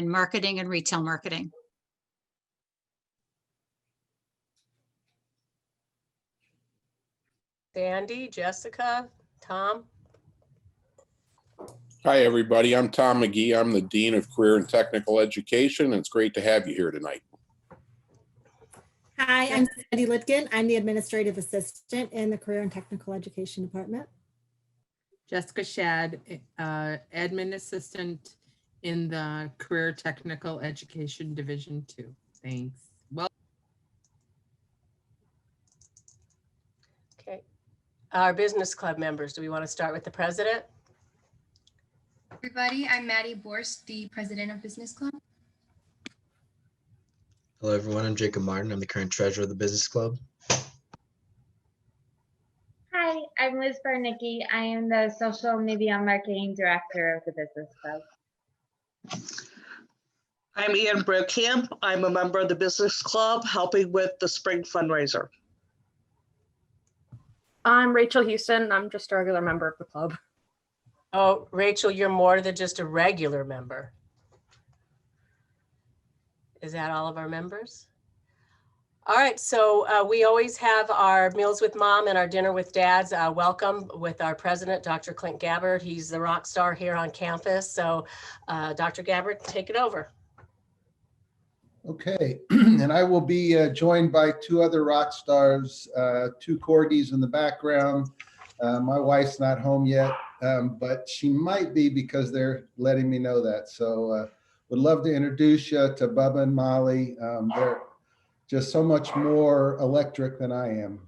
in marketing and retail marketing. Sandy, Jessica, Tom. Hi, everybody. I'm Tom McGee. I'm the Dean of Career and Technical Education, and it's great to have you here tonight. Hi, I'm Sandy Litkin. I'm the Administrative Assistant in the Career and Technical Education Department. Jessica Shad, Admin Assistant in the Career Technical Education Division 2. Thanks. Well, Okay. Our business club members, do we want to start with the president? Everybody, I'm Maddie Borst, the president of Business Club. Hello, everyone. I'm Jacob Martin. I'm the current treasurer of the Business Club. Hi, I'm Liz Barnicki. I am the social media marketing director of the Business Club. I'm Ian Brockamp. I'm a member of the Business Club, helping with the spring fundraiser. I'm Rachel Houston. I'm just a regular member of the club. Oh, Rachel, you're more than just a regular member. Is that all of our members? All right, so we always have our Meals with Mom and our Dinner with Dads. Welcome with our president, Dr. Clint Gabbard. He's the rock star here on campus. So Dr. Gabbard, take it over. Okay, and I will be joined by two other rock stars, two corgis in the background. My wife's not home yet, but she might be because they're letting me know that. So would love to introduce you to Bubba and Molly. They're just so much more electric than I am.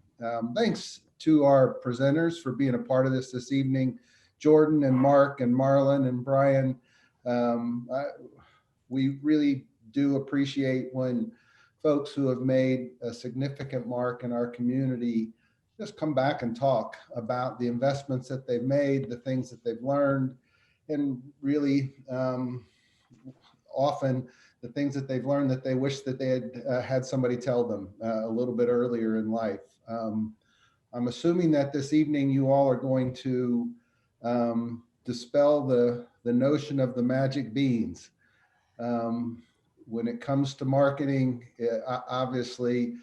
Thanks to our presenters for being a part of this evening. Jordan and Mark and Marlon and Brian. We really do appreciate when folks who have made a significant mark in our community just come back and talk about the investments that they've made, the things that they've learned, and really often the things that they've learned that they wish that they had had somebody tell them a little bit earlier in life. I'm assuming that this evening you all are going to dispel the notion of the magic beans. When it comes to marketing, obviously,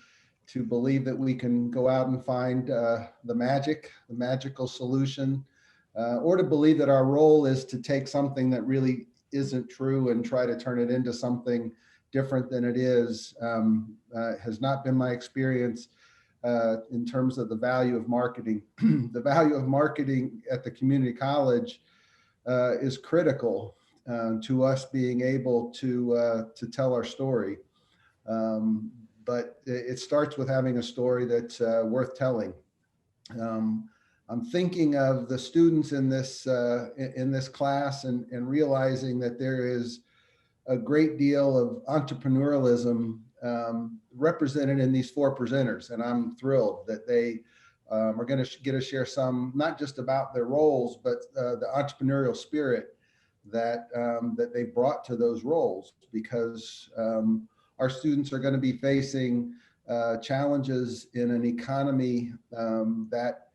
to believe that we can go out and find the magical solution, or to believe that our role is to take something that really isn't true and try to turn it into something different than it is, has not been my experience in terms of the value of marketing. The value of marketing at the community college is critical to us being able to tell our story. But it starts with having a story that's worth telling. I'm thinking of the students in this class and realizing that there is a great deal of entrepreneurialism represented in these four presenters. And I'm thrilled that they are going to get to share some, not just about their roles, but the entrepreneurial spirit that they brought to those roles, because our students are going to be facing challenges in an economy that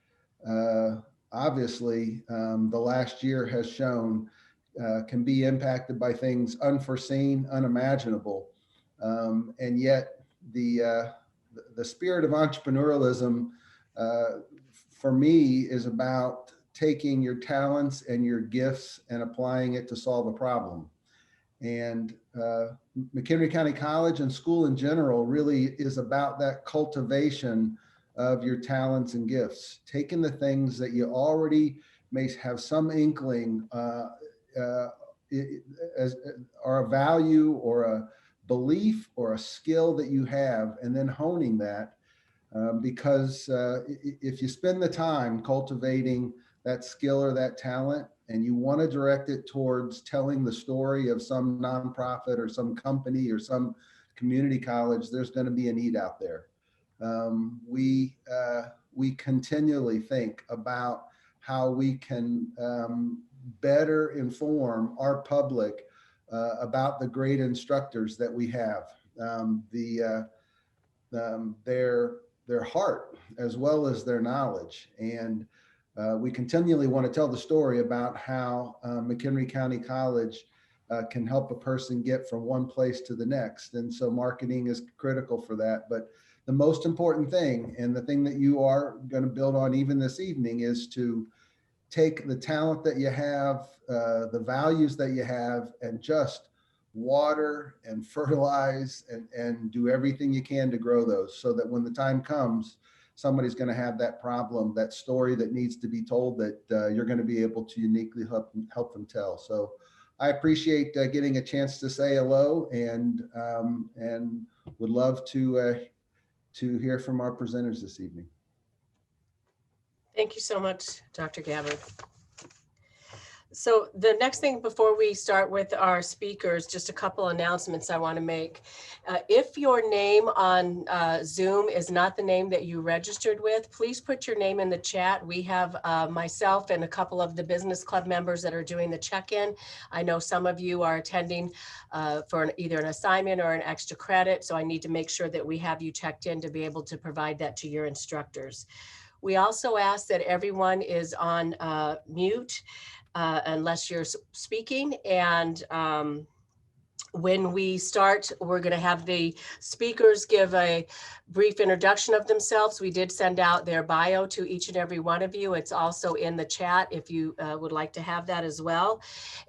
obviously the last year has shown can be impacted by things unforeseen, unimaginable. And yet the spirit of entrepreneurialism for me is about taking your talents and your gifts and applying it to solve a problem. And McHenry County College and school in general really is about that cultivation of your talents and gifts, taking the things that you already may have some inkling as are a value or a belief or a skill that you have, and then honing that, because if you spend the time cultivating that skill or that talent, and you want to direct it towards telling the story of some nonprofit or some company or some community college, there's going to be a need out there. We continually think about how we can better inform our public about the great instructors that we have, their heart as well as their knowledge. And we continually want to tell the story about how McHenry County College can help a person get from one place to the next. And so marketing is critical for that. But the most important thing, and the thing that you are going to build on even this evening, is to take the talent that you have, the values that you have, and just water and fertilize and do everything you can to grow those, so that when the time comes, somebody's going to have that problem, that story that needs to be told, that you're going to be able to uniquely help them tell. So I appreciate getting a chance to say hello, and would love to hear from our presenters this evening. Thank you so much, Dr. Gabbard. So the next thing before we start with our speakers, just a couple announcements I want to make. If your name on Zoom is not the name that you registered with, please put your name in the chat. We have myself and a couple of the business club members that are doing the check-in. I know some of you are attending for either an assignment or an extra credit, so I need to make sure that we have you checked in to be able to provide that to your instructors. We also ask that everyone is on mute unless you're speaking. And when we start, we're going to have the speakers give a brief introduction of themselves. We did send out their bio to each and every one of you. It's also in the chat if you would like to have that as well.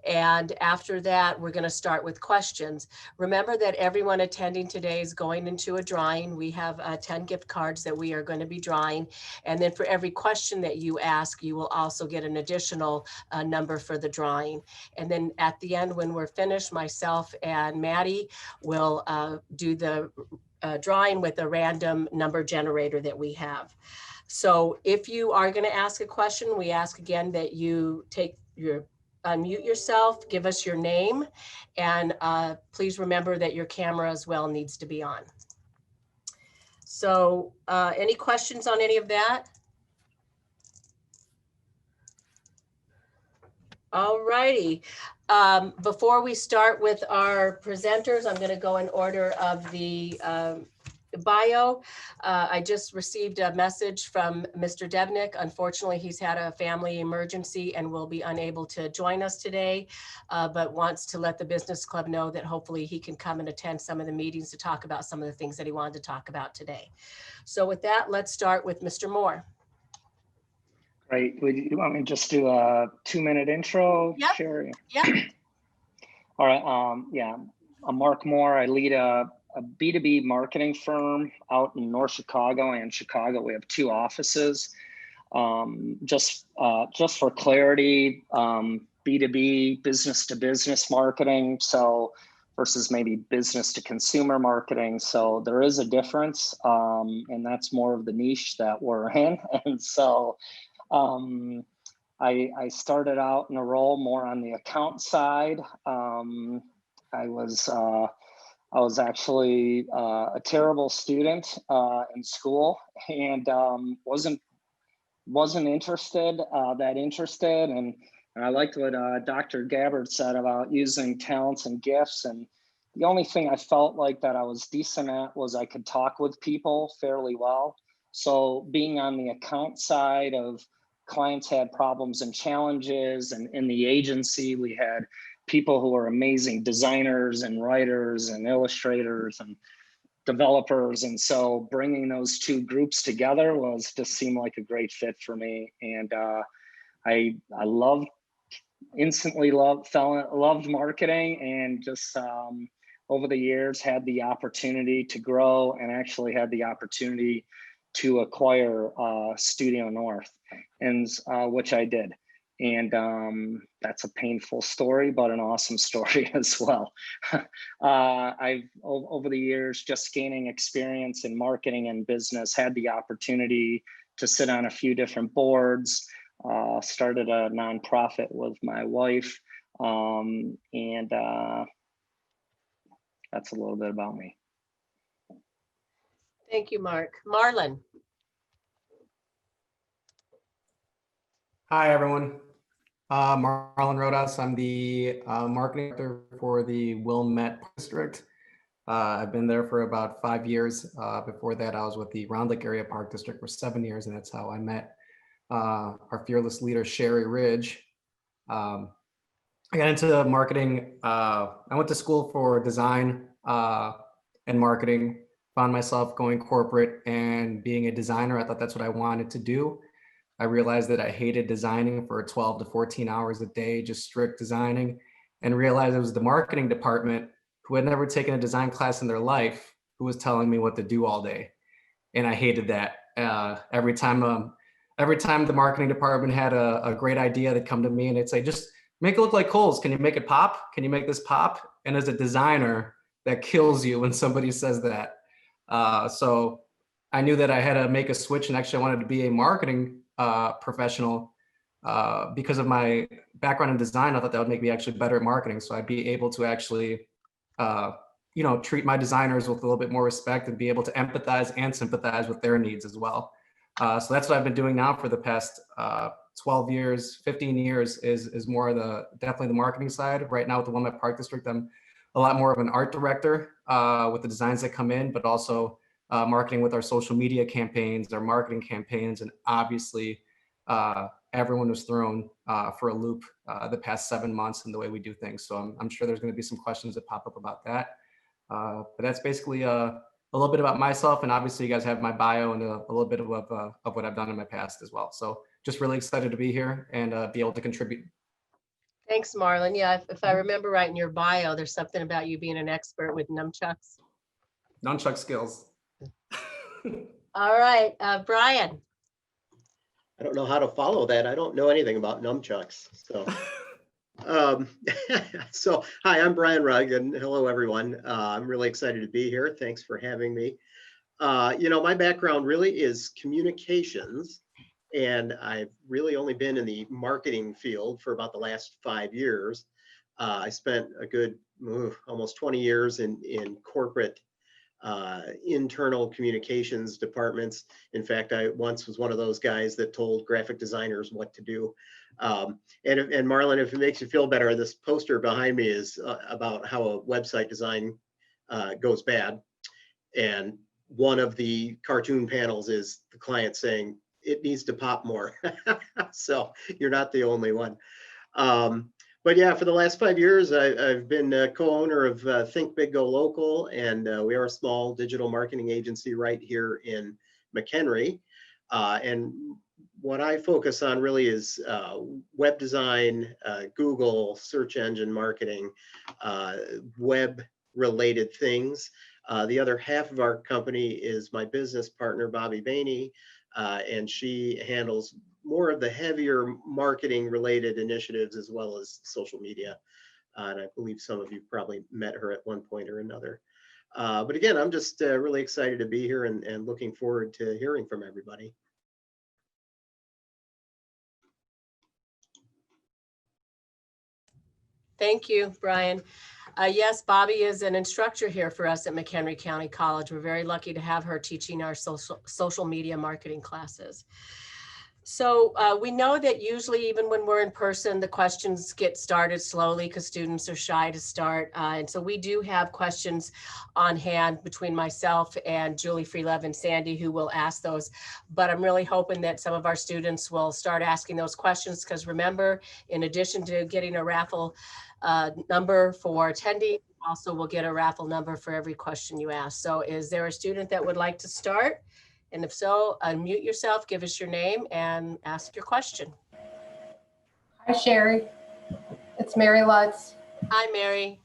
And after that, we're going to start with questions. Remember that everyone attending today is going into a drawing. We have 10 gift cards that we are going to be drawing. And then for every question that you ask, you will also get an additional number for the drawing. And then at the end, when we're finished, myself and Maddie will do the drawing with a random number generator that we have. So if you are going to ask a question, we ask again that you unmute yourself, give us your name, and please remember that your camera as well needs to be on. So any questions on any of that? All righty. Before we start with our presenters, I'm going to go in order of the bio. I just received a message from Mr. Debnick. Unfortunately, he's had a family emergency and will be unable to join us today, but wants to let the business club know that hopefully he can come and attend some of the meetings to talk about some of the things that he wanted to talk about today. So with that, let's start with Mr. Moore. Great. Would you want me to just do a 2-minute intro? Yep. Sure. Yep. All right. Yeah, I'm Mark Moore. I lead a B2B marketing firm out in North Chicago and Chicago. We have 2 offices. Just for clarity, B2B, business to business marketing. So versus maybe business to consumer marketing. So there is a difference, and that's more of the niche that we're in. And so I started out in a role more on the account side. I was actually a terrible student in school, and wasn't interested, and I liked what Dr. Gabbard said about using talents and gifts. And the only thing I felt like that I was decent at was I could talk with people fairly well. So being on the account side of clients had problems and challenges, and in the agency, we had people who were amazing designers and writers and illustrators and developers. And so bringing those 2 groups together was just seemed like a great fit for me. And I instantly loved marketing, and just over the years had the opportunity to grow, and actually had the opportunity to acquire Studio North, and which I did. And that's a painful story, but an awesome story as well. I've, over the years, just gaining experience in marketing and business, had the opportunity to sit on a few different boards, started a nonprofit with my wife, and that's a little bit about me. Thank you, Mark. Marlon. Hi, everyone. Marlon Rodas. I'm the marketing director for the Wilmette District. I've been there for about 5 years. Before that, I was with the Round Lake Area Park District for 7 years, and that's how I met our fearless leader, Sherry Ridge. I I got into marketing. I went to school for design and marketing, found myself going corporate and being a designer. I thought that's what I wanted to do. I realized that I hated designing for 12 to 14 hours a day, just strict designing, and realized it was the marketing department who had never taken a design class in their life who was telling me what to do all day. And I hated that. Every time the marketing department had a great idea, they'd come to me and they'd say, just make it look like Kohl's. Can you make it pop? Can you make this pop? And as a designer, that kills you when somebody says that. So I knew that I had to make a switch, and actually I wanted to be a marketing professional because of my background in design. I thought that would make me actually better at marketing. So I'd be able to actually, treat my designers with a little bit more respect and be able to empathize and sympathize with their needs as well. So that's what I've been doing now for the past 12 years, 15 years is more definitely the marketing side. Right now with the Wilmette Park District, I'm a lot more of an art director with the designs that come in, but also marketing with our social media campaigns, our marketing campaigns, and obviously everyone was thrown for a loop the past 7 months in the way we do things. So I'm sure there's going to be some questions that pop up about that. But that's basically a little bit about myself, and obviously you guys have my bio and a little bit of what I've done in my past as well. So just really excited to be here and be able to contribute. Thanks, Marlon. Yeah, if I remember right in your bio, there's something about you being an expert with nunchucks. Nunchuck skills. All right, Brian. I don't know how to follow that. I don't know anything about nunchucks. So, so hi, I'm Brian Rugg, and hello, everyone. I'm really excited to be here. Thanks for having me. My background really is communications, and I've really only been in the marketing field for about the last 5 years. I spent a good almost 20 years in corporate internal communications departments. In fact, I once was one of those guys that told graphic designers what to do. And Marlon, if it makes you feel better, this poster behind me is about how a website design goes bad. And one of the cartoon panels is the client saying, it needs to pop more. So you're not the only one. But yeah, for the last 5 years, I've been co-owner of Think Big Go Local, and we are a small digital marketing agency right here in McHenry. And what I focus on really is web design, Google, search engine marketing, web-related things. The other half of our company is my business partner, Bobby Bainey, and she handles more of the heavier marketing related initiatives as well as social media. And I believe some of you probably met her at one point or another. But again, I'm just really excited to be here and looking forward to hearing from everybody. Thank you, Brian. Yes, Bobby is an instructor here for us at McHenry County College. We're very lucky to have her teaching our social media marketing classes. So we know that usually even when we're in person, the questions get started slowly because students are shy to start. And so we do have questions on hand between myself and Julie Freelove and Sandy, who will ask those. But I'm really hoping that some of our students will start asking those questions, because remember, in addition to getting a raffle number for attending, also we'll get a raffle number for every question you ask. So is there a student that would like to start? And if so, unmute yourself, give us your name, and ask your question. Hi, Sherry. It's Mary Lutz. Hi, Mary.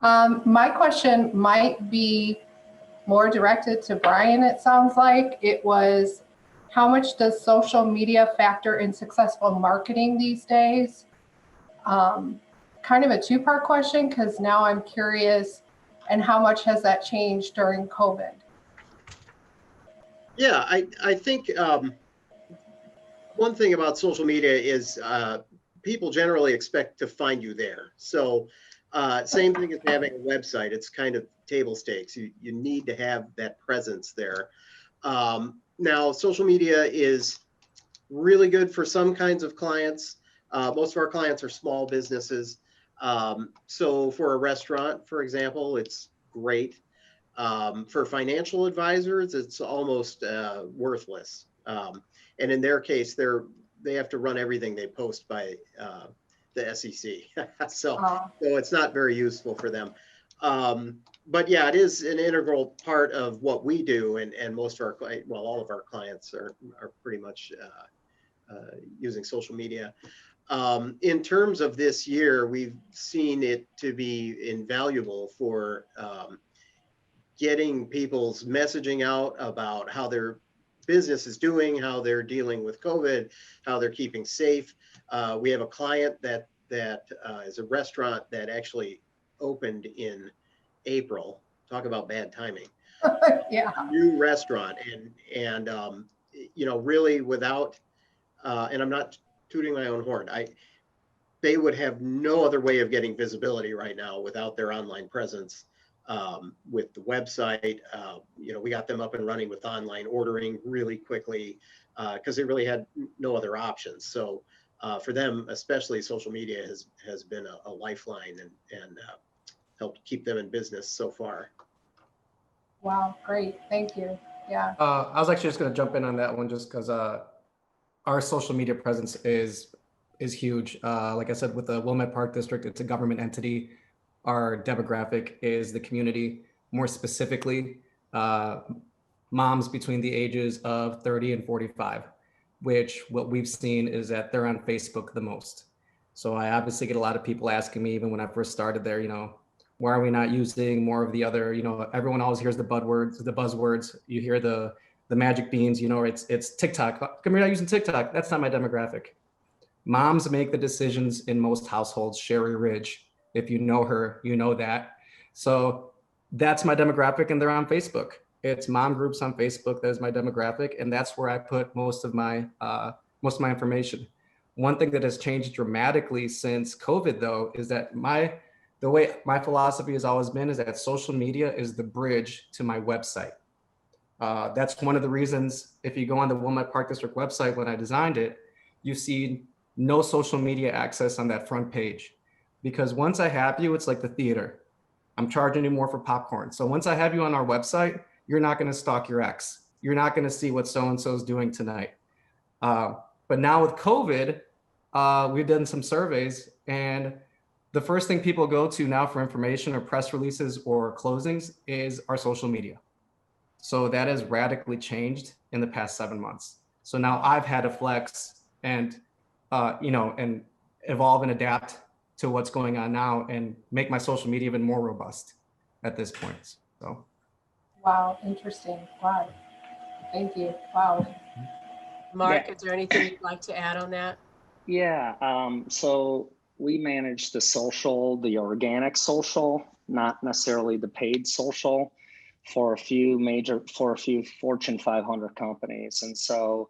My question might be more directed to Brian, it sounds like. It was, how much does social media factor in successful marketing these days? Kind of a two-part question, because now I'm curious, and how much has that changed during COVID? Yeah, I think one thing about social media is people generally expect to find you there. So same thing as having a website. It's kind of table stakes. You need to have that presence there. Now, social media is really good for some kinds of clients. Most of our clients are small businesses. So for a restaurant, for example, it's great. For financial advisors, it's almost worthless. And in their case, they have to run everything they post by the SEC. So, Oh. so it's not very useful for them. But yeah, it is an integral part of what we do, and most of our, well, all of our clients are pretty much using social media. In terms of this year, we've seen it to be invaluable for getting people's messaging out about how their business is doing, how they're dealing with COVID, how they're keeping safe. We have a client that is a restaurant that actually opened in April. Talk about bad timing. Yeah. New restaurant, and you know, really without, and I'm not tooting my own horn, they would have no other way of getting visibility right now without their online presence. With the website, you know, we got them up and running with online ordering really quickly because they really had no other options. So for them, especially, social media has been a lifeline and helped keep them in business so far. Wow, great. Thank you. Yeah. I was actually just going to jump in on that one just because our social media presence is huge. Like I said, with the Wilmette Park District, it's a government entity. Our demographic is the community, more specifically, moms between the ages of 30 and 45, which what we've seen is that they're on Facebook the most. So I obviously get a lot of people asking me, even when I first started there, you know, why are we not using more of the other, you know, everyone always hears the buzzwords, you hear the magic beans, you know, it's TikTok. Come here, not using TikTok. That's not my demographic. Moms make the decisions in most households. Sherry Ridge, if you know her, you know that. So that's my demographic, and they're on Facebook. It's mom groups on Facebook. That is my demographic, and that's where I put most of my information. One thing that has changed dramatically since COVID, though, is that the way my philosophy has always been is that social media is the bridge to my website. That's one of the reasons, if you go on the Wilmette Park District website, when I designed it, you see no social media access on that front page. Because once I have you, it's like the theater. I'm charging you more for popcorn. So once I have you on our website, you're not going to stalk your ex. You're not going to see what so-and-so is doing tonight. But now with COVID, we've done some surveys, and the first thing people go to now for information or press releases or closings is our social media. So that has radically changed in the past 7 months. So now I've had to flex and, you know, and evolve and adapt to what's going on now and make my social media even more robust at this point. So. Wow, interesting. Wow. Thank you. Wow. Mark, Yeah. is there anything you'd like to add on that? Yeah, so we manage the social, the organic social, not necessarily the paid social, for a few Fortune 500 companies. And so,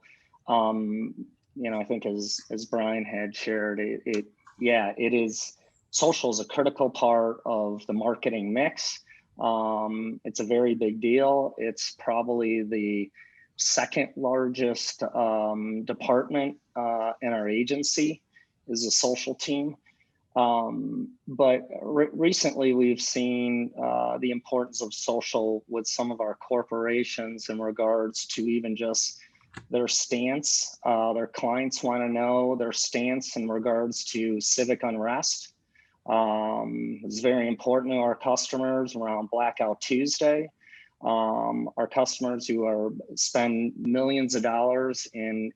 you know, I think as Brian had shared, it is, social is a critical part of the marketing mix. It's a very big deal. It's probably the second largest department in our agency is the social team. But recently we've seen the importance of social with some of our corporations in regards to even just their stance. Their clients want to know their stance in regards to civic unrest. It's very important to our customers around Blackout Tuesday. Our customers who spend millions of dollars in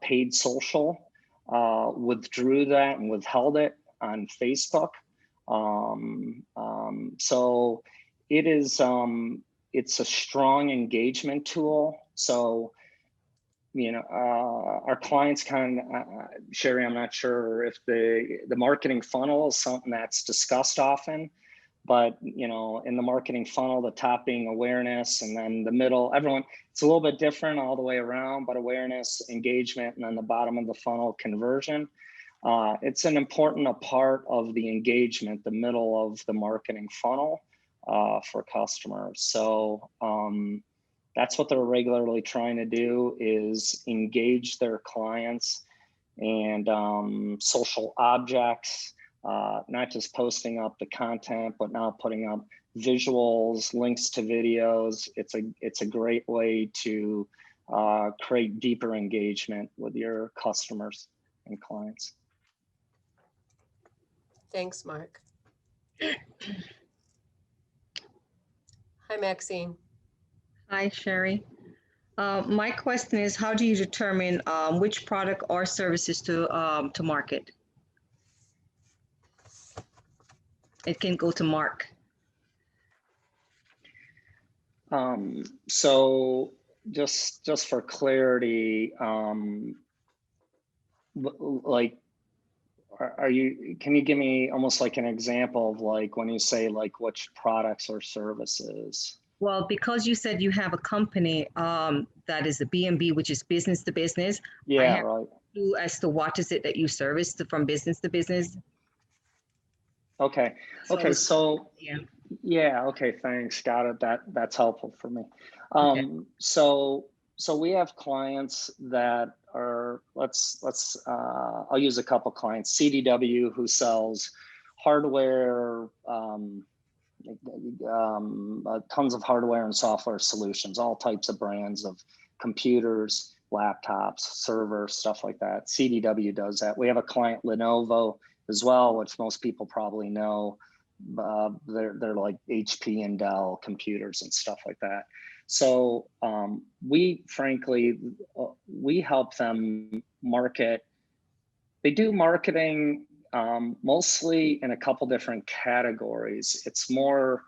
paid social withdrew that and withheld it on Facebook. So it is it's a strong engagement tool. So, you know, our clients Sherry, I'm not sure if the marketing funnel is something that's discussed often, but, you know, in the marketing funnel, the top being awareness, and then the middle, it's a little bit different all the way around, but awareness, engagement, and then the bottom of the funnel, conversion. It's an important part of the engagement, the middle of the marketing funnel for customers. So that's what they're regularly trying to do, is engage their clients and social objects, not just posting up the content, but now putting up visuals, links to videos. It's a great way to create deeper engagement with your customers and clients. Thanks, Mark. Hi, Maxine. Hi, Sherry. My question is, how do you determine which product or services to market? It can go to Mark. So just for clarity, like, can you give me almost like an example of like when you say like which products or services? Well, because you said you have a company that is a B&B, which is business to business. I Yeah, have right. clue as to what is it that you service from business to business. Okay. So I Okay. was- So Yeah. yeah. Okay. Thanks. Got it. That's helpful for me. Okay. So we have clients that are, I'll use a couple clients. CDW, who sells hardware, tons of hardware and software solutions, all types of brands of computers, laptops, servers, stuff like that. CDW does that. We have a client, Lenovo, as well, which most people probably know. They're like HP and Dell computers and stuff like that. So we help them market. They do marketing mostly in a couple different categories. It's more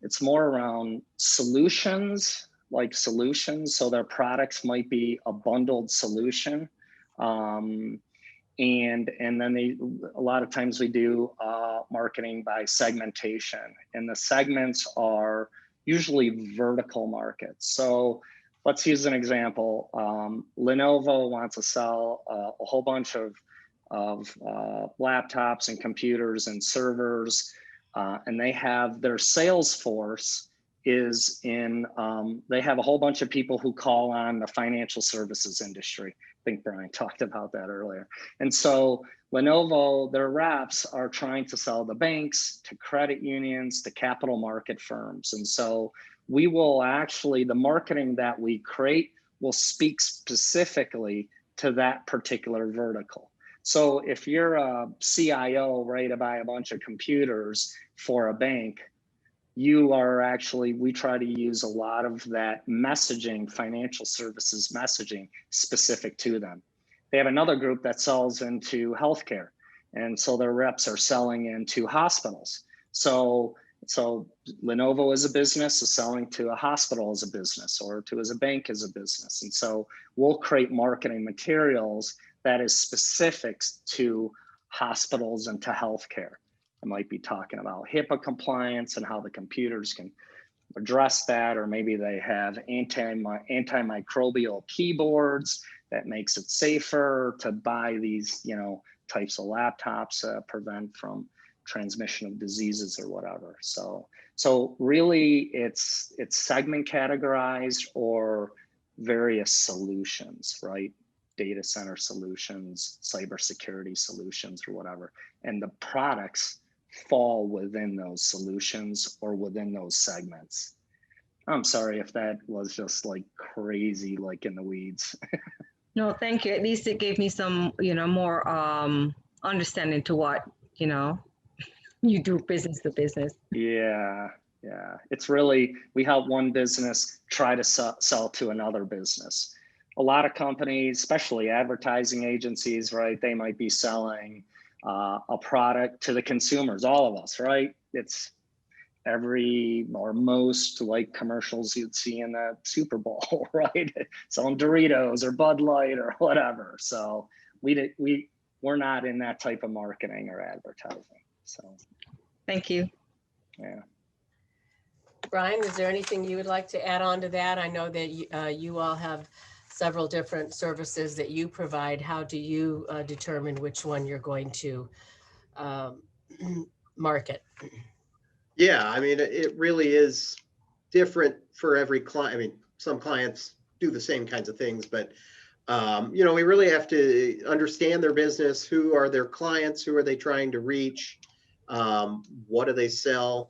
around solutions, like solutions. So their products might be a bundled solution. And then a lot of times we do marketing by segmentation, and the segments are usually vertical markets. So let's use an example. Lenovo wants to sell a whole bunch of laptops and computers and servers, and they have their sales force is in, they have a whole bunch of people who call on the financial services industry. I think Brian talked about that earlier. And so Lenovo, their reps are trying to sell to banks, to credit unions, to capital market firms. And so we will actually, the marketing that we create will speak specifically to that particular vertical. So if you're a CIO ready to buy a bunch of computers for a bank, you are actually, we try to use a lot of that messaging, financial services messaging specific to them. They have another group that sells into healthcare. And so their reps are selling into hospitals. So Lenovo as a business is selling to a hospital as a business, or to as a bank as a business. And so we'll create marketing materials that is specific to hospitals and to healthcare. I might be talking about HIPAA compliance and how the computers can address that, or maybe they have antimicrobial keyboards that makes it safer to buy these, types of laptops, prevent from transmission of diseases or whatever. So really it's segment categorized or various solutions, right? Data center solutions, cybersecurity solutions, or whatever. And the products fall within those solutions or within those segments. I'm sorry if that was just like crazy, like in the weeds. No, thank you. At least it gave me some, more understanding to what, you do business to business. Yeah. It's really, we help one business try to sell to another business. A lot of companies, especially advertising agencies, right? They might be selling a product to the consumers, all of us, right? It's every or most like commercials you'd see in the Super Bowl, right? Selling Doritos or Bud Light or whatever. So we're not in that type of marketing or advertising. So thank you. Yeah. Brian, is there anything you would like to add on to that? I know that you all have several different services that you provide. How do you determine which one you're going to market? Yeah, I mean, it really is different for every client. I mean, some clients do the same kinds of things, but we really have to understand their business. Who are their clients? Who are they trying to reach? What do they sell?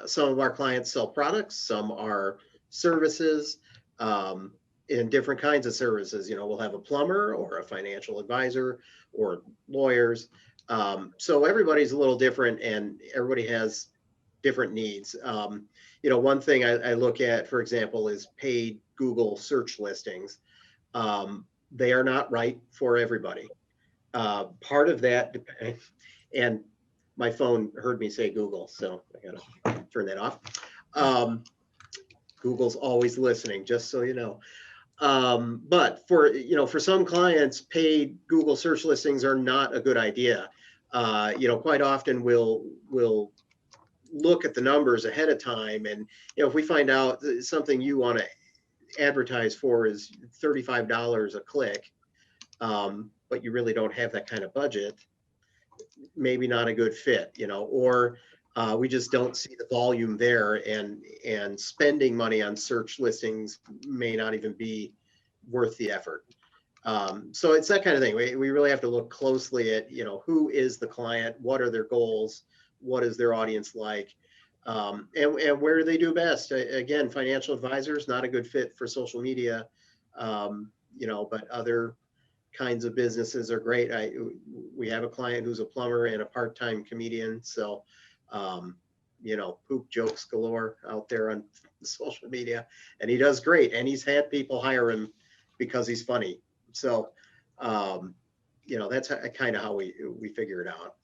Some of our clients sell products, some are services, in different kinds of services. We'll have a plumber or a financial advisor or lawyers. So everybody's a little different and everybody has different needs. You know, one thing I look at, for example, is paid Google search listings. They are not right for everybody. Part of that, and my phone heard me say Google, so I gotta turn that off. Google's always listening, just so you know. But for, you know, for some clients, paid Google search listings are not a good idea. You know, quite often we'll look at the numbers ahead of time, and you know, if we find out that something you want to advertise for is $35 a click, but you really don't have that kind of budget, maybe not a good fit, you know, or we just don't see the volume there, and spending money on search listings may not even be worth the effort. So it's that kind of thing. We really have to look closely at, you know, who is the client, what are their goals, what is their audience like, and where do they do best. Again, financial advisors, not a good fit for social media, you know, but other kinds of businesses are great. We have a client who's a plumber and a part-time comedian, so you know, poop jokes galore out there on social media, and he does great, and he's had people hire him because he's funny. So you know, that's kind of how we figure it out.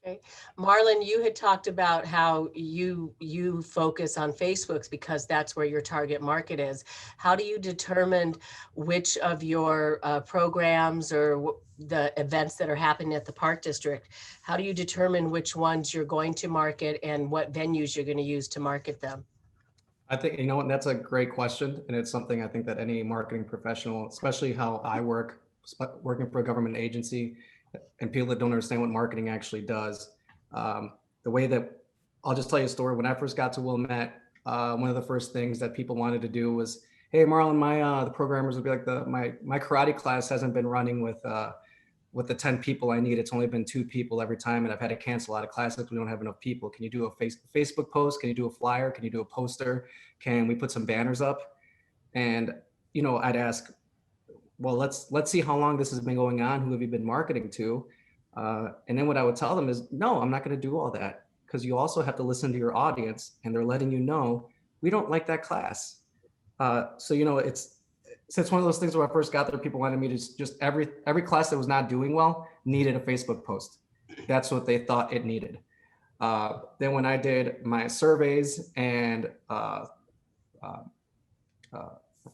Okay, Marlon, you had talked about how you focus on Facebook's because that's where your target market is. How do you determine which of your programs or the events that are happening at the Park District, how do you determine which ones you're going to market and what venues you're going to use to market them? I think, you know, and that's a great question. And it's something I think that any marketing professional, especially how I work, working for a government agency, and people that don't understand what marketing actually does. The way that, I'll just tell you a story. When I first got to Wilmette, one of the first things that people wanted to do was, hey, Marlon, the programmers would be like, my karate class hasn't been running with the 10 people I need. It's only been 2 people every time, and I've had to cancel a lot of classes because we don't have enough people. Can you do a Facebook post? Can you do a flyer? Can you do a poster? Can we put some banners up? And, you know, I'd ask, well, let's see how long this has been going on. Who have you been marketing to? And then what I would tell them is, no, I'm not going to do all that, because you also have to listen to your audience, and they're letting you know, we don't like that class. So, you know, it's one of those things where I first got there, people wanted me to just every class that was not doing well needed a Facebook post. That's what they thought it needed. Then when I did my surveys and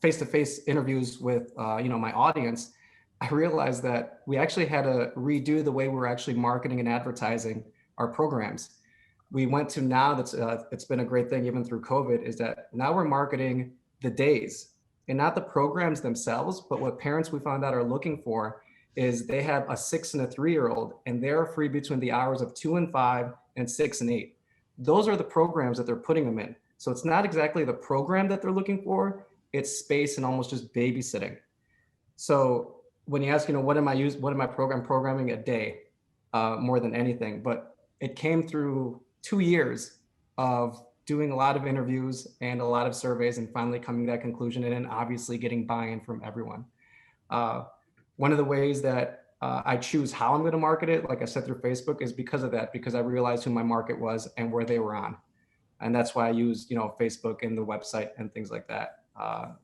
face-to-face interviews with you know, my audience, I realized that we actually had to redo the way we're actually marketing and advertising our programs. We went to now, it's been a great thing even through COVID, is that now we're marketing the days and not the programs themselves, but what parents we found out are looking for is they have a 6 and a 3-year-old, and they're free between the hours of 2 and 5 and 6 and 8. Those are the programs that they're putting them in. So it's not exactly the program that they're looking for, it's space and almost just babysitting. So when you ask, you know, what am I programming a day more than anything, but it came through 2 years of doing a lot of interviews and a lot of surveys and finally coming to that conclusion, and then obviously getting buy-in from everyone. One of the ways that I choose how I'm going to market it, like I said, through Facebook, is because of that, because I realized who my market was and where they were on. And that's why I use, you know, Facebook and the website and things like that.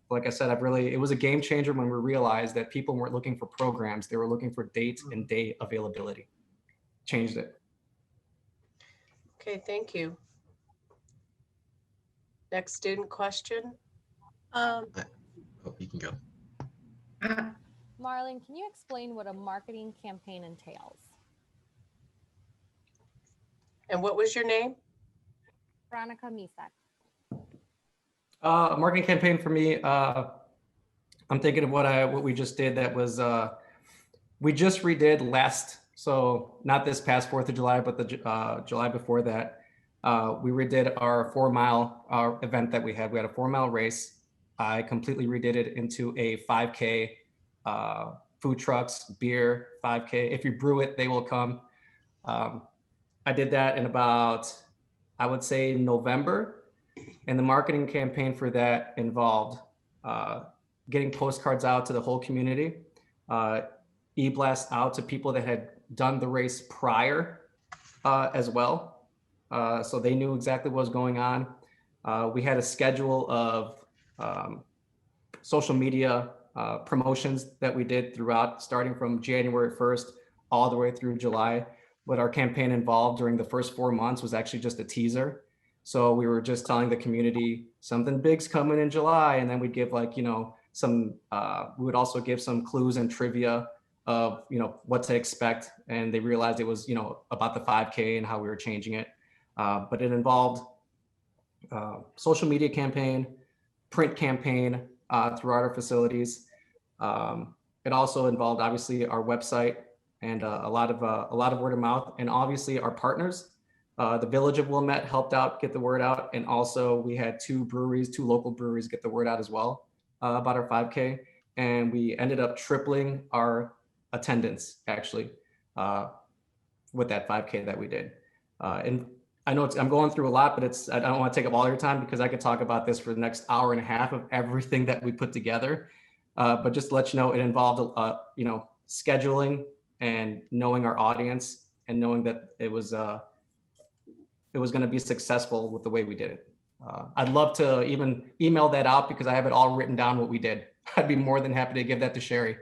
Like I said, it was a game changer when we realized that people weren't looking for programs, they were looking for dates and day availability. Changed it. Okay, thank you. Next student question. Oh, you can go. Marlon, can you explain what a marketing campaign entails? And what was your name? Veronica Misak. A marketing campaign for me, I'm thinking of what we just did. That was, we just redid so not this past 4th of July, but the July before that. We redid our 4-mile event that we had. We had a 4-mile race. I completely redid it into a 5K, food trucks, beer, 5K. If you brew it, they will come. I did that in about, I would say, November. And the marketing campaign for that involved getting postcards out to the whole community, e-blasts out to people that had done the race prior as well. So they knew exactly what was going on. We had a schedule of social media promotions that we did throughout, starting from January 1st all the way through July. What our campaign involved during the first 4 months was actually just a teaser. So we were just telling the community something big's coming in July, and then we'd give like, you know, some, we would also give some clues and trivia of, you know, what to expect. And they realized it was, you know, about the 5K and how we were changing it. But it involved social media campaign, print campaign throughout our facilities. It also involved obviously our website and a lot of word of mouth, and obviously our partners. The Village of Wilmette helped out get the word out, and also we had two local breweries get the word out as well about our 5K, and we ended up tripling our attendance actually with that 5K that we did. And I know I'm going through a lot, but I don't want to take up all your time because I could talk about this for the next hour and a half of everything that we put together. But just to let you know, it involved you know, scheduling and knowing our audience and knowing that it was going to be successful with the way we did it. I'd love to even email that out because I have it all written down what we did. I'd be more than happy to give that to Sherry.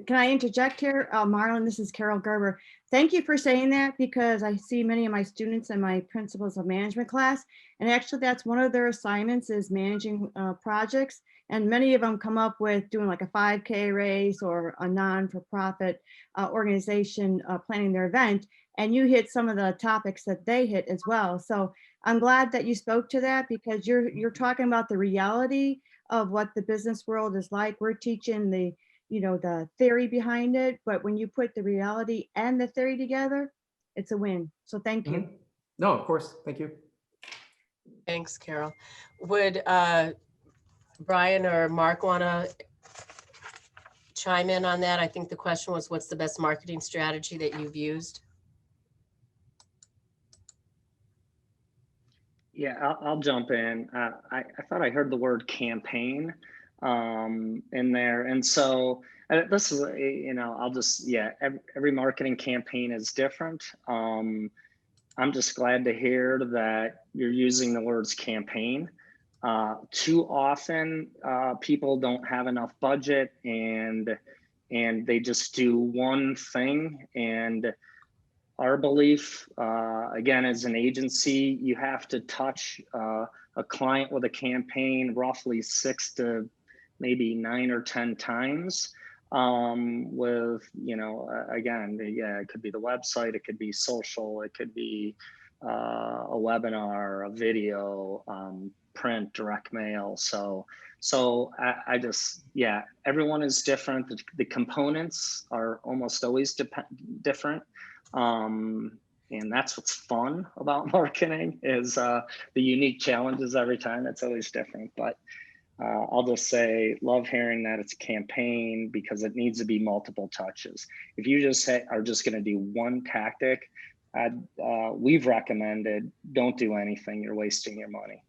Can I interject here? Marlon, this is Carol Gerber. Thank you for saying that because I see many of my students in my Principles of Management class, and actually that's one of their assignments is managing projects. And many of them come up with doing like a 5K race or a non-for-profit organization planning their event. And you hit some of the topics that they hit as well. So I'm glad that you spoke to that because you're talking about the reality of what the business world is like. We're teaching the, you know, the theory behind it, but when you put the reality and the theory together, it's a win. So thank you. No, of course. Thank you. Thanks, Carol. Would Brian or Mark want to chime in on that? I think the question was, what's the best marketing strategy that you've used? Yeah, I'll jump in. I thought I heard the word campaign in there. And so this is, you know, I'll just, yeah, every marketing campaign is different. I'm just glad to hear that you're using the words campaign. Too often people don't have enough budget and they just do one thing. And our belief, again, as an agency, you have to touch a client with a campaign roughly 6 to maybe 9 or 10 times with, you know, again, yeah, it could be the website, it could be social, it could be a webinar, a video, print, direct mail. So I just, yeah, everyone is different. The components are almost always different. And that's what's fun about marketing is the unique challenges every time. It's always different, but I'll just say, love hearing that it's a campaign because it needs to be multiple touches. If you just are just going to do one tactic, we've recommended don't do anything. You're wasting your money.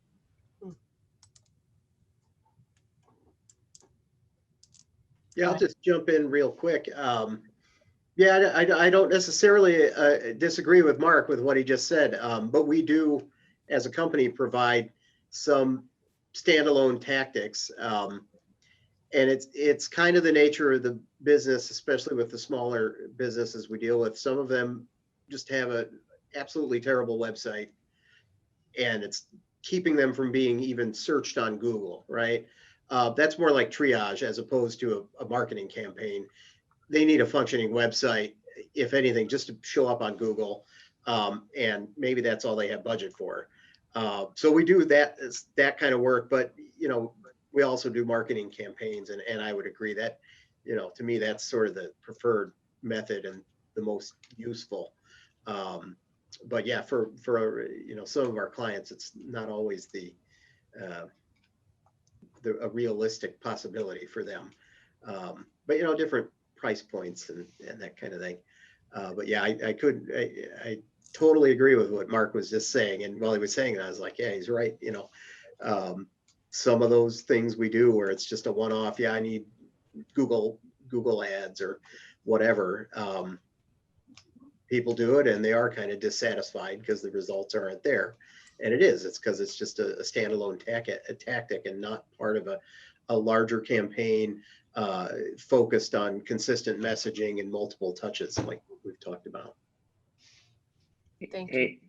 Yeah, I'll just jump in real quick. Yeah, I don't necessarily disagree with Mark with what he just said, but we do, as a company, provide some standalone tactics, and it's kind of the nature of the business, especially with the smaller businesses we deal with. Some of them just have an absolutely terrible website, and it's keeping them from being even searched on Google, right? That's more like triage as opposed to a marketing campaign. They need a functioning website, if anything, just to show up on Google. And maybe that's all they have budget for. So we do that kind of work, but, you know, we also do marketing campaigns. And I would agree that, you know, to me, that's sort of the preferred method and the most useful. But yeah, for you know, some of our clients, it's not always a realistic possibility for them. But, you know, different price points and that kind of thing. But yeah, I totally agree with what Mark was just saying. And while he was saying it, I was like, yeah, he's right. You know, some of those things we do where it's just a one-off. Yeah, I need Google ads or whatever. People do it and they are kind of dissatisfied because the results aren't there. And it's because it's just a standalone tactic and not part of a larger campaign focused on consistent messaging and multiple touches like we've talked about. Thank Hey,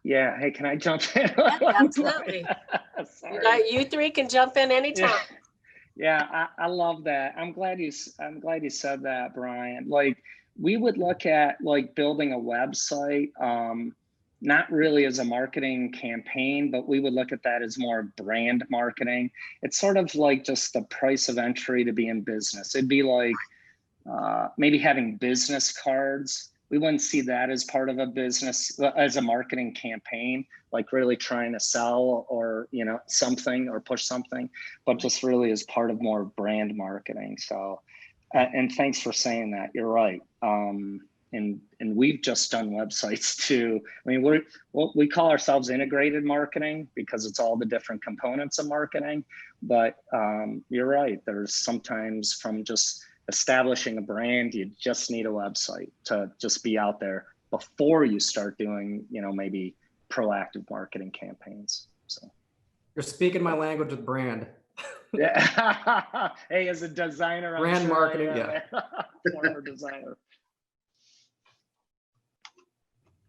yeah. Hey, can I jump in? Absolutely. You three can jump in anytime. Yeah, I love that. I'm glad you said that, Brian. Like, we would look at like building a website, not really as a marketing campaign, but we would look at that as more brand marketing. It's sort of like just the price of entry to be in business. It'd be like maybe having business cards. We wouldn't see that as part of a business, as a marketing campaign, like really trying to sell or, you know, something or push something, but just really as part of more brand marketing. So, and thanks for saying that. You're right. And we've just done websites too. I mean, we call ourselves integrated marketing because it's all the different components of marketing. But you're right. There's sometimes from just establishing a brand, you just need a website to just be out there before you start doing, you know, maybe proactive marketing campaigns. So You're speaking my language with brand. yeah. Hey, as a designer, I'm Brand sure marketing, I am. yeah. Former designer.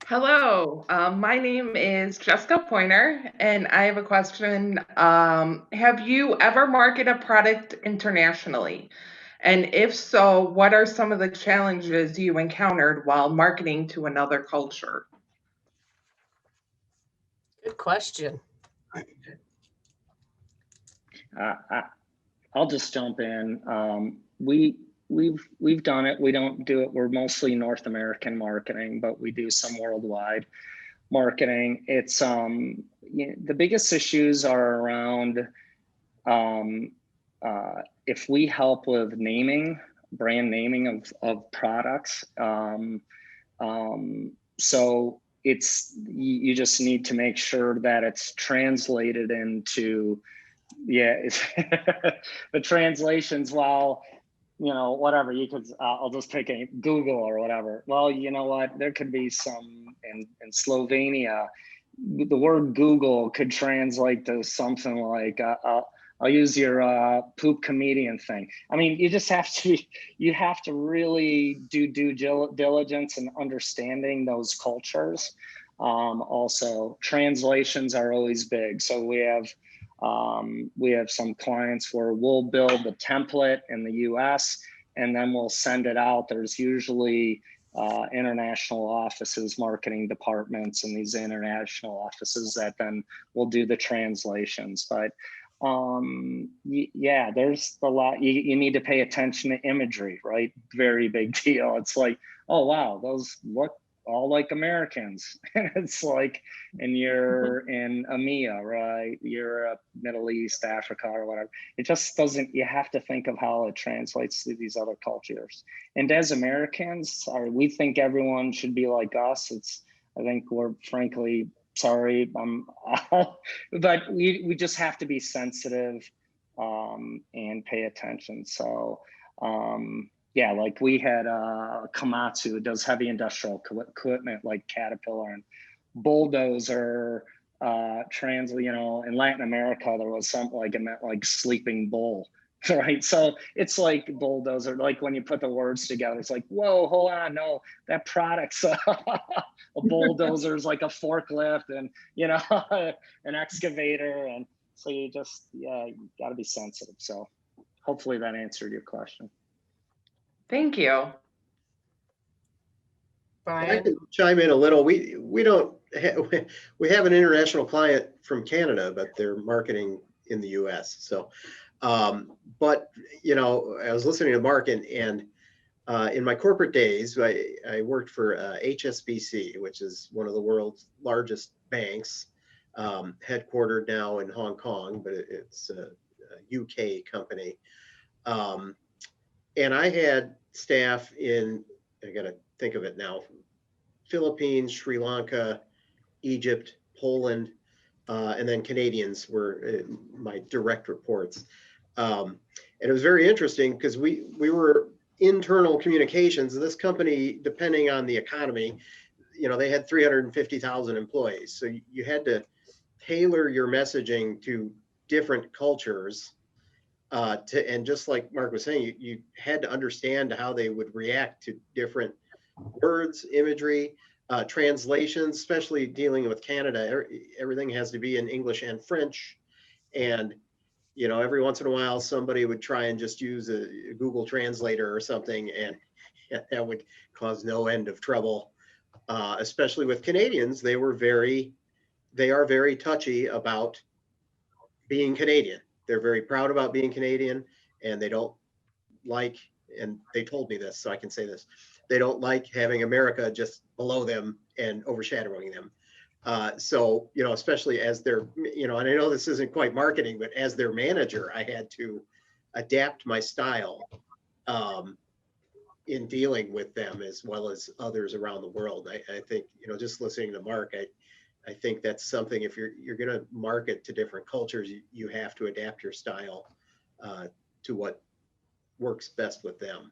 Hello, my name is Jessica Pointer, and I have a question. Have you ever marketed a product internationally? And if so, what are some of the challenges you encountered while marketing to another culture? Good question. I'll just jump in. We've done it. We don't do it. We're mostly North American marketing, but we do some worldwide marketing. It's the biggest issues are around if we help with brand naming of products. So you just need to make sure that it's translated into, the translations. While, you know, whatever you could, I'll just pick a Google or whatever. Well, you know what, there could be some in Slovenia, the word Google could translate to something like, I'll use your poop comedian thing. I mean, you just have to really do due diligence and understanding those cultures. Also, translations are always big. So we have some clients where we'll build the template in the US and then we'll send it out. There's usually international offices, marketing departments, and these international offices that then will do the translations. But yeah, there's a lot. You need to pay attention to imagery, right? Very big deal. It's like, oh wow, those look all like Americans. It's like, and you're in EMEA, right? Europe, Middle East, Africa, or whatever. It just doesn't, you have to think of how it translates to these other cultures. And as Americans, we think everyone should be like us. I think we're frankly, sorry, but we just have to be sensitive and pay attention. So, yeah, like we had Komatsu, who does heavy industrial equipment like Caterpillar and Bulldozer. You know, in Latin America, there was something like, it meant like sleeping bull, right? So it's like Bulldozer, like when you put the words together, it's like, whoa, hold on, no, that product's a bulldozer is like a forklift, and, you know, an excavator. And so you just, you gotta be sensitive. So hopefully that answered your question. Thank you. I can chime in a little. We don't we have an international client from Canada, but they're marketing in the US. So, but you know, I was listening to Mark, and in my corporate days, I worked for HSBC, which is one of the world's largest banks, headquartered now in Hong Kong, but it's a UK company. And I had staff in, I gotta think of it now, Philippines, Sri Lanka, Egypt, Poland, and then Canadians were my direct reports. And it was very interesting because we were internal communications. This company, depending on the economy, they had 350,000 employees. So you had to tailor your messaging to different cultures. And just like Mark was saying, you had to understand how they would react to different words, imagery, translations, especially dealing with Canada. Everything has to be in English and French. And, every once in a while, somebody would try and just use a Google Translator or something, and that would cause no end of trouble. Especially with Canadians, they are very touchy about being Canadian. They're very proud about being Canadian, and they don't like, and they told me this, so I can say this, they don't like having America just below them and overshadowing them. So, especially as their, and I know this isn't quite marketing, but as their manager, I had to adapt my style in dealing with them as well as others around the world. I think, just listening to Mark, I think that's something, if you're going to market to different cultures, you have to adapt your style to what works best with them.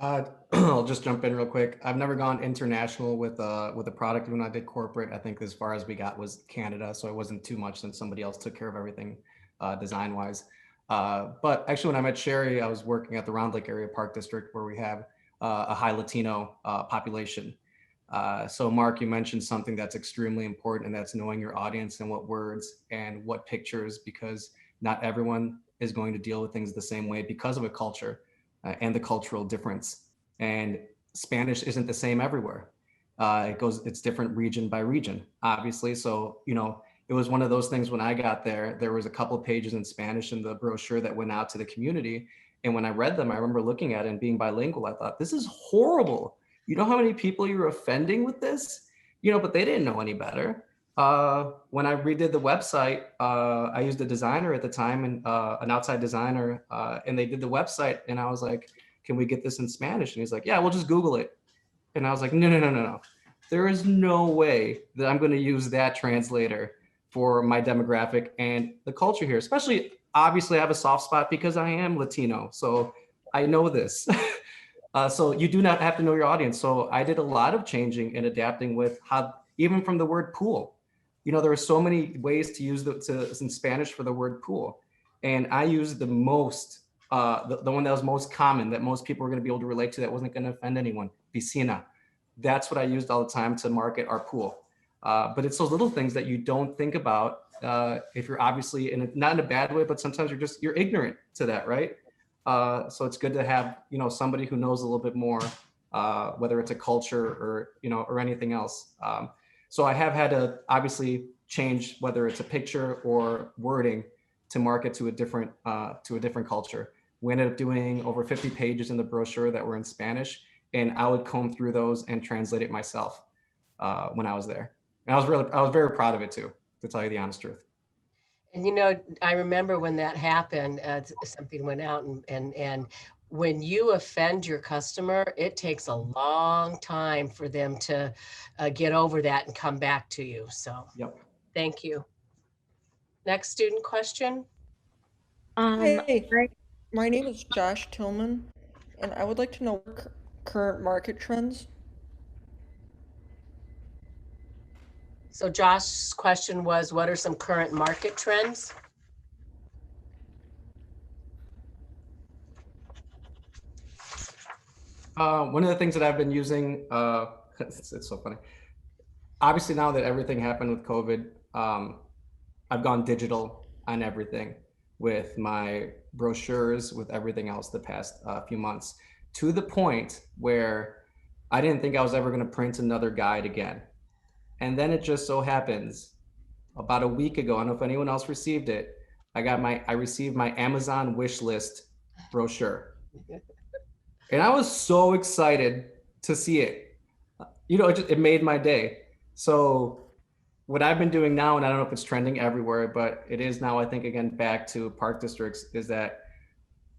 I'll just jump in real quick. I've never gone international with a product. When I did corporate, I think as far as we got was Canada, so it wasn't too much since somebody else took care of everything design wise. But actually, when I met Sherry, I was working at the Round Lake Area Park District, where we have a high Latino population. So Mark, you mentioned something that's extremely important, and that's knowing your audience and what words and what pictures, because not everyone is going to deal with things the same way because of a culture and the cultural difference. And Spanish isn't the same everywhere. It's different region by region, obviously. So, it was one of those things when I got there, there was a couple of pages in Spanish in the brochure that went out to the community. And when I read them, I remember looking at it and being bilingual. I thought, this is horrible. You know how many people you're offending with this? But they didn't know any better. When I redid the website, I used a designer at the time, and an outside designer, and they did the website, and I was like, can we get this in Spanish? And he's like, yeah, we'll just Google it. And I was like, no. There is no way that I'm going to use that translator for my demographic and the culture here, especially, obviously I have a soft spot because I am Latino. So I know this. So you do not have to know your audience. So I did a lot of changing and adapting with how, even from the word pool, there are so many ways to use in Spanish for the word pool. And I used the most, the one that was most common, that most people were going to be able to relate to, that wasn't going to offend anyone, piscina. That's what I used all the time to market our pool. But it's those little things that you don't think about if you're obviously, not in a bad way, but sometimes you're ignorant to that, right? So it's good to have, somebody who knows a little bit more, whether it's a culture or, or anything else. So I have had to obviously change whether it's a picture or wording to market to a different culture. We ended up doing over 50 pages in the brochure that were in Spanish, and I would comb through those and translate it myself when I was there. And I was very proud of it too, to tell you the honest truth. And I remember when that happened, something went out, and when you offend your customer, it takes a long time for them to get over that and come back to you. So, yep. Thank you. Next student question. Hey, my name is Josh Tillman, and I would like to know current market trends. So Josh's question was, what are some current market trends? One of the things that I've been using, it's so funny. Obviously, now that everything happened with COVID, I've gone digital on everything with my brochures, with everything else the past few months, to the point where I didn't think I was ever going to print another guide again. And then it just so happens about a week ago, I don't know if anyone else received it, I received my Amazon wish list brochure. And I was so excited to see it. It made my day. So what I've been doing now, and I don't know if it's trending everywhere, but it is now, I think, again, back to park districts, is that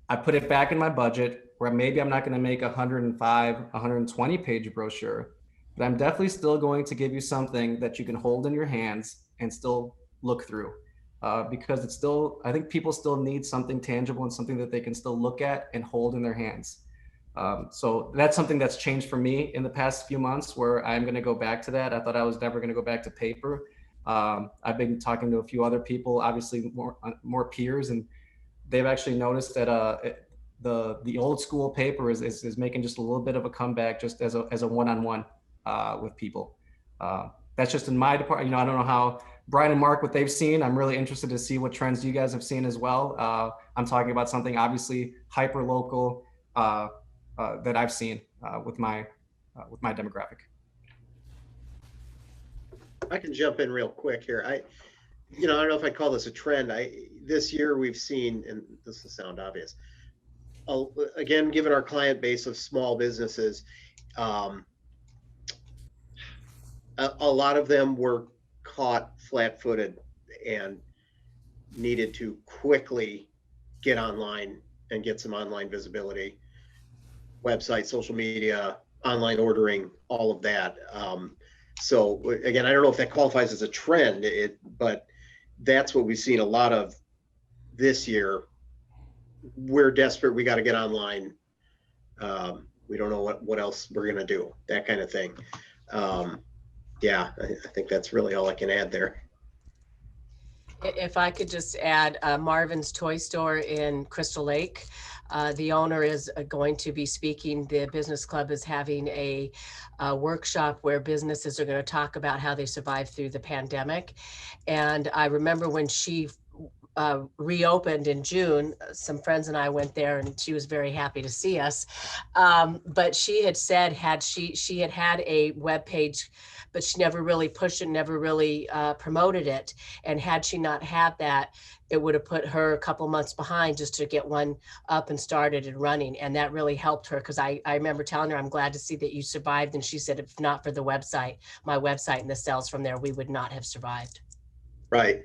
I put it back in my budget, where maybe I'm not going to make 105, 120 page brochure, but I'm definitely still going to give you something that you can hold in your hands and still look through. because it's still, I think people still need something tangible and something that they can still look at and hold in their hands. So that's something that's changed for me in the past few months, where I'm going to go back to that. I thought I was never going to go back to paper. I've been talking to a few other people, obviously more peers, and they've actually noticed that the old school paper is making just a little bit of a comeback, just as a one-on-one with people. That's just in my department. You know, I don't know how Brian and Mark, what they've seen. I'm really interested to see what trends you guys have seen as well. I'm talking about something obviously hyper local that I've seen with my demographic. I can jump in real quick here. I don't know if I call this a trend. This year we've seen, and this will sound obvious, again, given our client base of small businesses, a lot of them were caught flat-footed and needed to quickly get online and get some online visibility, website, social media, online ordering, all of that. So again, I don't know if that qualifies as a trend, but that's what we've seen a lot of this year. We're desperate. We got to get online. We don't know what else we're going to do, that kind of thing. Yeah, I think that's really all I can add there. If I could just add, Marvin's Toy Store in Crystal Lake, the owner is going to be speaking. The business club is having a workshop where businesses are going to talk about how they survived through the pandemic. And I remember when she reopened in June, some friends and I went there, and she was very happy to see us. But she had said she had a web page, but she never really pushed it, never really promoted it. And had she not had that, it would have put her a couple months behind just to get one up and started and running. And that really helped her, because I remember telling her, I'm glad to see that you survived. And she said, if not for the website, my website and the sales from there, we would not have survived. Right.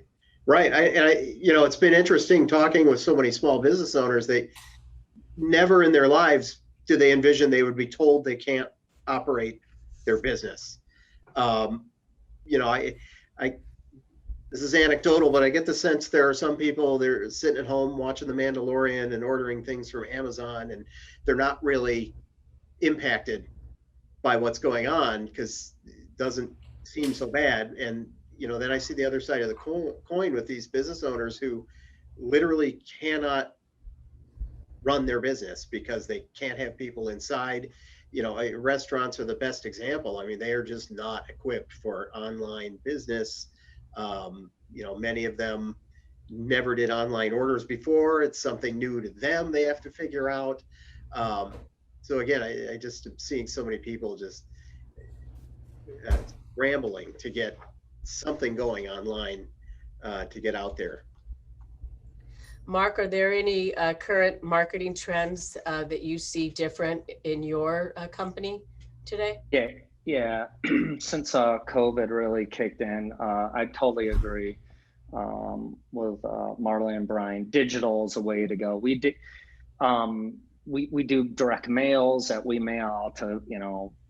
It's been interesting talking with so many small business owners. They never in their lives do they envision they would be told they can't operate their business. This is anecdotal, but I get the sense there are some people, they're sitting at home watching The Mandalorian and ordering things from Amazon, and they're not really impacted by what's going on because it doesn't seem so bad. And then I see the other side of the coin with these business owners who literally cannot run their business because they can't have people inside. Restaurants are the best example. I mean, they are just not equipped for online business. Many of them never did online orders before. It's something new to them they have to figure out. So again, I just am seeing so many people just rambling to get something going online to get out there. Mark, are there any current marketing trends that you see different in your company today? Yeah. Since COVID really kicked in, I totally agree with Marla and Brian. Digital is a way to go. We do direct mails that we mail to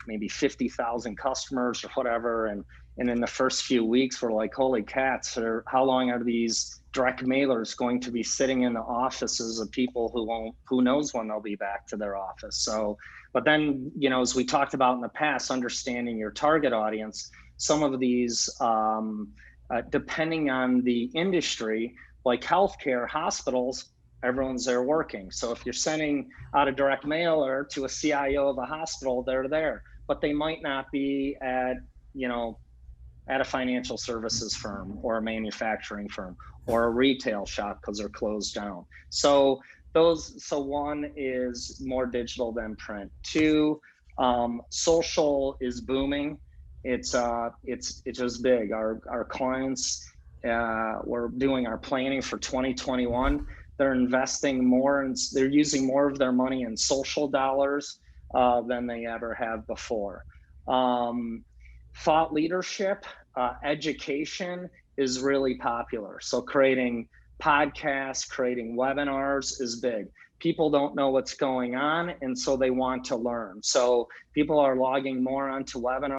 maybe 50,000 customers or whatever, and in the first few weeks we're like, holy cats, how long are these direct mailers going to be sitting in the offices of people who knows when they'll be back to their office? So, but then, as we talked about in the past, understanding your target audience, some of these, depending on the industry, like healthcare, hospitals, everyone's there working. So if you're sending out a direct mailer to a CIO of a hospital, they're there, but they might not be at a financial services firm or a manufacturing firm or a retail shop because they're closed down. So one is more digital than print. Two, social is booming. It's just big. Our clients, we're doing our planning for 2021. They're investing more and they're using more of their money in social dollars than they ever have before. Thought leadership, education is really popular. So creating podcasts, creating webinars is big. People don't know what's going on, and so they want to learn. So people are logging more onto webinars.